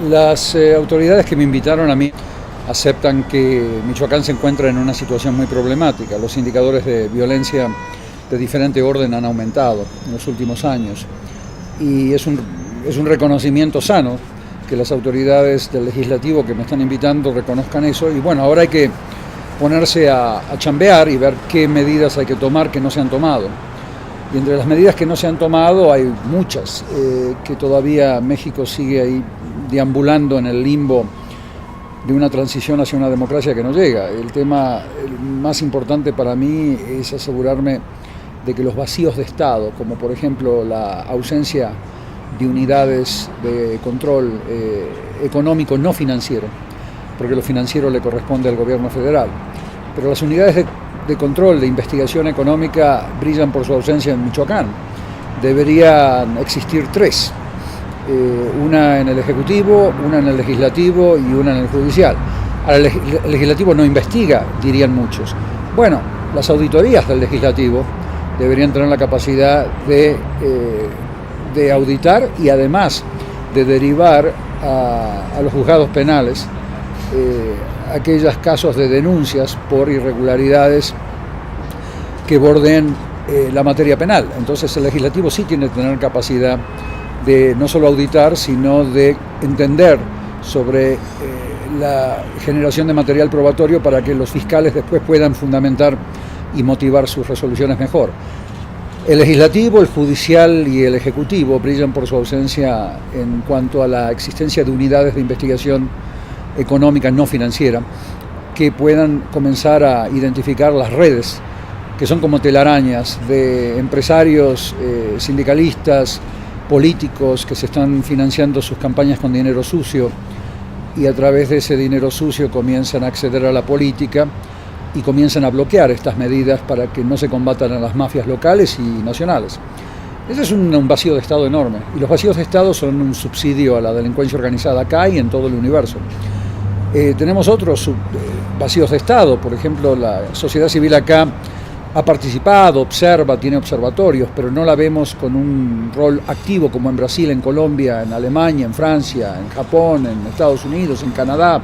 Las autoridades que me invitaron a mí aceptan que Michoacán se encuentra en una situación muy problemática. Los indicadores de violencia de diferente orden han aumentado en los últimos años y es un reconocimiento sano que las autoridades del legislativo que me están invitando reconozcan eso. Y bueno, ahora hay que ponerse a chambear y ver qué medidas hay que tomar que no se han tomado. Y entre las medidas que no se han tomado hay muchas, que todavía México sigue ahí deambulando en el limbo de una transición hacia una democracia que no llega. El tema más importante para mí es asegurarme de que los vacíos de Estado, como por ejemplo la ausencia de unidades de control económico no financiero, porque lo financiero le corresponde al gobierno federal, pero las unidades de control de investigación económica brillan por su ausencia en Michoacán. Deberían existir tres, una en el Ejecutivo, una en el Legislativo y una en el Judicial. Ahora, el Legislativo no investiga, dirían muchos. Bueno, las auditorías del Legislativo deberían tener la capacidad de auditar y además de derivar a los juzgados penales aquellos casos de denuncias por irregularidades que bordeen la materia penal. Entonces el legislativo sí tiene que tener capacidad de no solo auditar, sino de entender sobre la generación de material probatorio para que los fiscales después puedan fundamentar y motivar sus resoluciones mejor. El legislativo, el judicial y el ejecutivo brillan por su ausencia en cuanto a la existencia de unidades de investigación económica no financiera que puedan comenzar a identificar las redes que son como telarañas de empresarios, sindicalistas, políticos que se están financiando sus campañas con dinero sucio y a través de ese dinero sucio comienzan a acceder a la política y comienzan a bloquear estas medidas para que no se combatan a las mafias locales y nacionales. Ese es un vacío de Estado enorme, y los vacíos de Estado son un subsidio a la delincuencia organizada acá y en todo el universo. Tenemos otros vacíos de Estado, por ejemplo, la sociedad civil acá ha participado, observa, tiene observatorios, pero no la vemos con un rol activo como en Brasil, en Colombia, en Alemania, en Francia, en Japón, en Estados Unidos, en Canadá,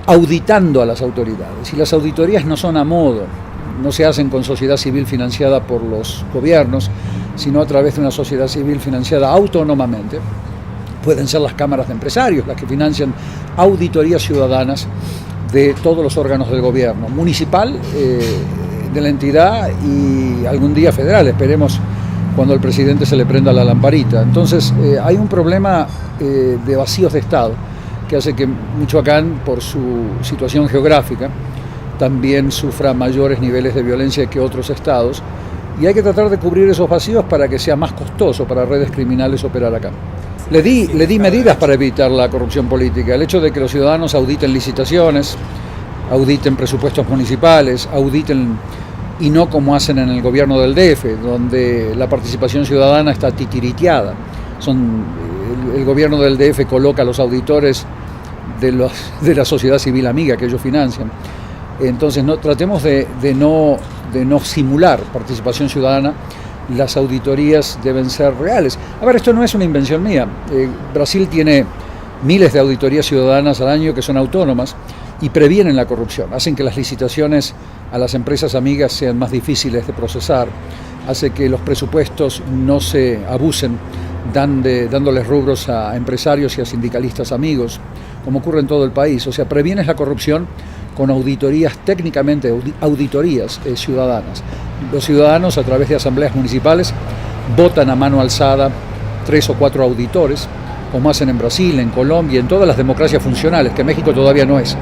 auditando a las autoridades. Y las auditorías no son a modo, no se hacen con sociedad civil financiada por los gobiernos, sino a través de una sociedad civil financiada autónomamente. Pueden ser las cámaras de empresarios las que financian auditorías ciudadanas de todos los órganos del gobierno, municipal, de la entidad y algún día federal, esperemos cuando al presidente se le prenda la lamparita. Entonces hay un problema de vacíos de Estado que hace que Michoacán, por su situación geográfica, también sufra mayores niveles de violencia que otros estados, y hay que tratar de cubrir esos vacíos para que sea más costoso para redes criminales operar acá. Le di medidas para evitar la corrupción política, el hecho de que los ciudadanos auditen licitaciones, auditen presupuestos municipales, auditen, y no como hacen en el gobierno del DF, donde la participación ciudadana está titiriteada. El gobierno del DF coloca a los auditores de la sociedad civil amiga que ellos financian. Entonces tratemos de no simular participación ciudadana. Las auditorías deben ser reales. A ver, esto no es una invención mía. Brasil tiene miles de auditorías ciudadanas al año que son autónomas y previenen la corrupción, hacen que las licitaciones a las empresas amigas sean más difíciles de procesar, hace que los presupuestos no se abusen dándoles rubros a empresarios y a sindicalistas amigos, como ocurre en todo el país. O sea, previenes la corrupción con auditorías, técnicamente auditorías ciudadanas. Los ciudadanos, a través de asambleas municipales, votan a mano alzada 3 o 4 auditores, como hacen en Brasil, en Colombia, en todas las democracias funcionales, que México todavía no es.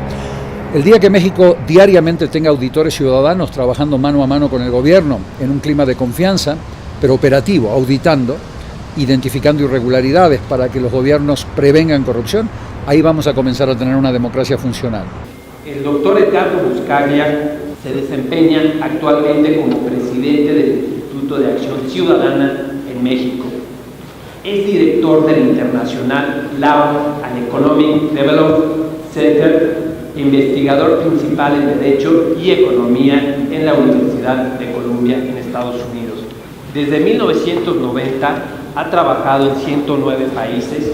El día que México diariamente tenga auditores ciudadanos trabajando mano a mano con el gobierno en un clima de confianza, pero operativo, auditando, identificando irregularidades para que los gobiernos prevengan corrupción, ahí vamos a comenzar a tener una democracia funcional. El doctor Edgardo Buscaglia se desempeña actualmente como presidente del Instituto de Acción Ciudadana en México. Es director del internacional Law and Economic Development Center, investigador principal en Derecho y Economía en la Universidad de Columbia en Estados Unidos. Desde 1990 ha trabajado en 109 países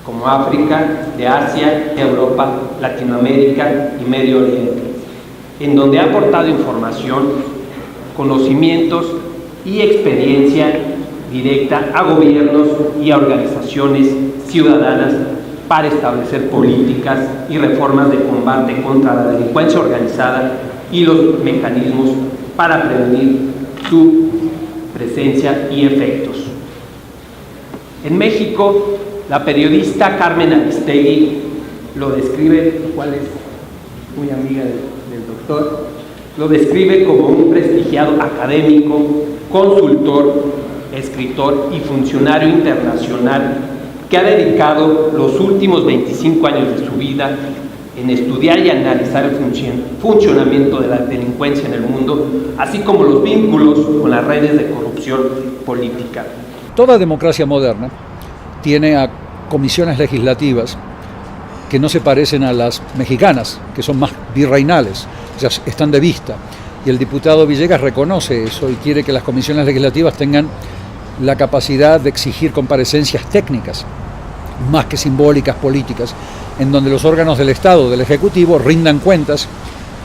como África, de Asia, Europa, Latinoamérica y Medio Oriente, en donde ha aportado información, conocimientos y experiencia directa a gobiernos y a organizaciones ciudadanas para establecer políticas y reformas de combate contra la delincuencia organizada y los mecanismos para prevenir su presencia y efectos. En México, la periodista Carmen Aristegui lo describe, lo cual es muy amiga del doctor, lo describe como un prestigiado académico, consultor, escritor y funcionario internacional que ha dedicado los últimos 25 años de su vida en estudiar y analizar el funcionamiento de la delincuencia en el mundo, así como los vínculos con las redes de corrupción política. Toda democracia moderna tiene a comisiones legislativas que no se parecen a las mexicanas, que son más virreinales, ya están de vista. Y el diputado Villegas reconoce eso y quiere que las comisiones legislativas tengan la capacidad de exigir comparecencias técnicas, más que simbólicas, políticas, en donde los órganos del Estado, del Ejecutivo, rindan cuentas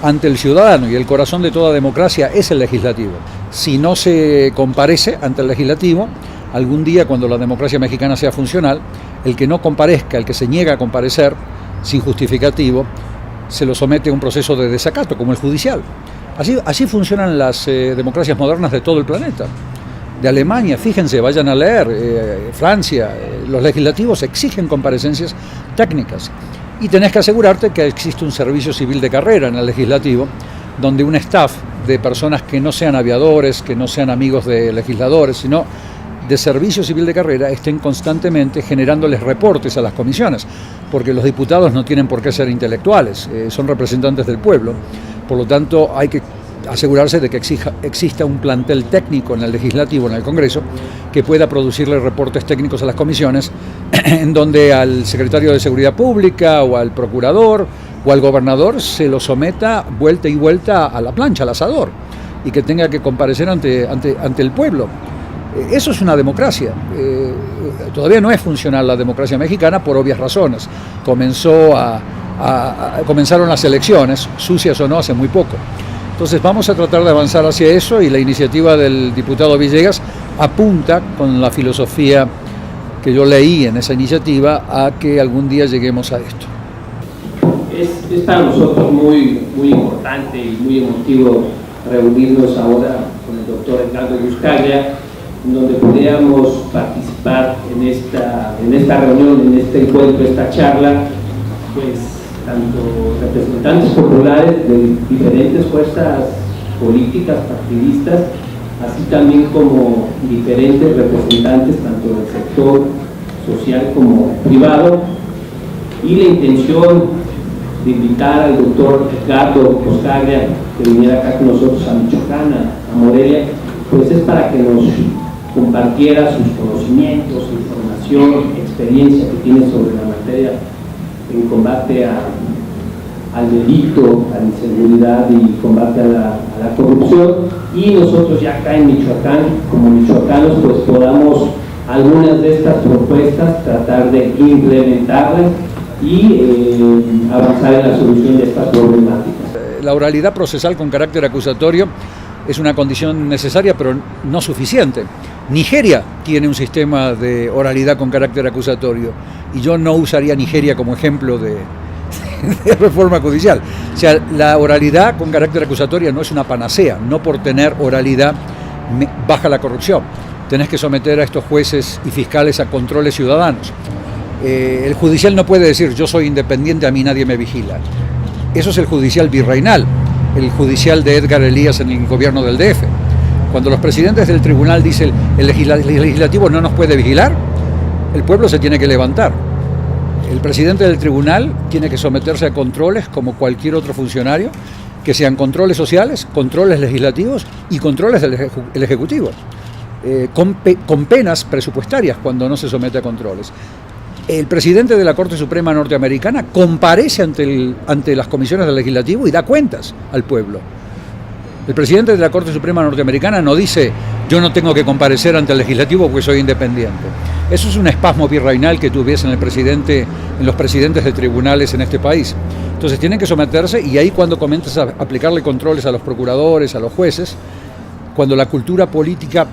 ante el ciudadano, y el corazón de toda democracia es el legislativo. Si no se comparece ante el legislativo, algún día cuando la democracia mexicana sea funcional, el que no comparezca, el que se niega a comparecer sin justificativo, se lo somete a un proceso de desacato, como el judicial. Así funcionan las democracias modernas de todo el planeta. De Alemania, fíjense, vayan a leer, Francia, los legislativos exigen comparecencias técnicas. Y tenés que asegurarte que existe un servicio civil de carrera en el legislativo, donde un staff de personas que no sean aviadores, que no sean amigos de legisladores, sino de servicio civil de carrera, estén constantemente generándoles reportes a las comisiones, porque los diputados no tienen por qué ser intelectuales, son representantes del pueblo. Por lo tanto, hay que asegurarse de que exista un plantel técnico en el legislativo, en el Congreso, que pueda producirle reportes técnicos a las comisiones, en donde al secretario de Seguridad Pública o al procurador o al gobernador se lo someta vuelta y vuelta a la plancha, al asador, y que tenga que comparecer ante el pueblo. Eso es una democracia. Todavía no es funcional la democracia mexicana por obvias razones. Comenzaron las elecciones, sucias o no, hace muy poco. Entonces vamos a tratar de avanzar hacia eso, y la iniciativa del diputado Villegas apunta, con la filosofía que yo leí en esa iniciativa, a que algún día lleguemos a esto. Es para nosotros muy importante y muy emotivo reunirnos ahora con el doctor Edgardo Buscaglia, en donde pudiéramos participar en esta reunión, en este encuentro, esta charla, pues tanto representantes populares de diferentes fuerzas políticas, partidistas, así también como diferentes representantes tanto del sector social como privado, y la intención de invitar al doctor Edgardo Buscaglia que viniera acá con nosotros a Michoacán, a Morelia, pues es para que nos compartiera sus conocimientos, información, experiencia que tiene sobre la materia en combate al delito, a la inseguridad y combate a la corrupción, y nosotros ya acá en Michoacán, como michoacanos, pues podamos algunas de estas propuestas tratar de implementarlas y avanzar en la solución de estas problemáticas. La oralidad procesal con carácter acusatorio es una condición necesaria, pero no suficiente. Nigeria tiene un sistema de oralidad con carácter acusatorio, y yo no usaría Nigeria como ejemplo de reforma judicial. O sea, la oralidad con carácter acusatorio no es una panacea. No por tener oralidad baja la corrupción. Tenés que someter a estos jueces y fiscales a controles ciudadanos. El judicial no puede decir yo soy independiente, a mí nadie me vigila. Eso es el judicial virreinal, el judicial de Edgar Elías en el gobierno del DF. Cuando los presidentes del tribunal dicen el legislativo no nos puede vigilar, el pueblo se tiene que levantar. El presidente del tribunal tiene que someterse a controles como cualquier otro funcionario, que sean controles sociales, controles legislativos y controles del Ejecutivo, con penas presupuestarias cuando no se somete a controles. El presidente de la Corte Suprema norteamericana comparece ante las comisiones del Legislativo y da cuentas al pueblo. El presidente de la Corte Suprema norteamericana no dice yo no tengo que comparecer ante el legislativo porque soy independiente. Eso es un espasmo virreinal que tuviesen en los presidentes de tribunales en este país. Entonces tienen que someterse, y ahí cuando comienzas a aplicarle controles a los procuradores, a los jueces, cuando la cultura política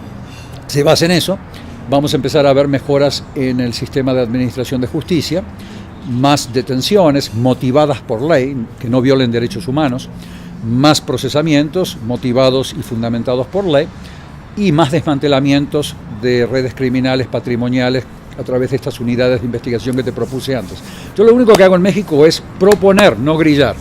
se basa en eso, vamos a empezar a ver mejoras en el sistema de administración de justicia, más detenciones motivadas por ley, que no violen derechos humanos, más procesamientos motivados y fundamentados por ley, y más desmantelamientos de redes criminales patrimoniales a través de estas unidades de investigación que te propuse antes. Yo lo único que hago en México es proponer, no grillar.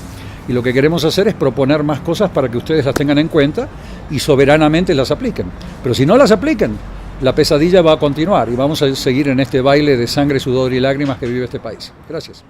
Y lo que queremos hacer es proponer más cosas para que ustedes las tengan en cuenta y soberanamente las apliquen. Pero si no las apliquen, la pesadilla va a continuar y vamos a seguir en este baile de sangre, sudor y lágrimas que vive este país. Gracias.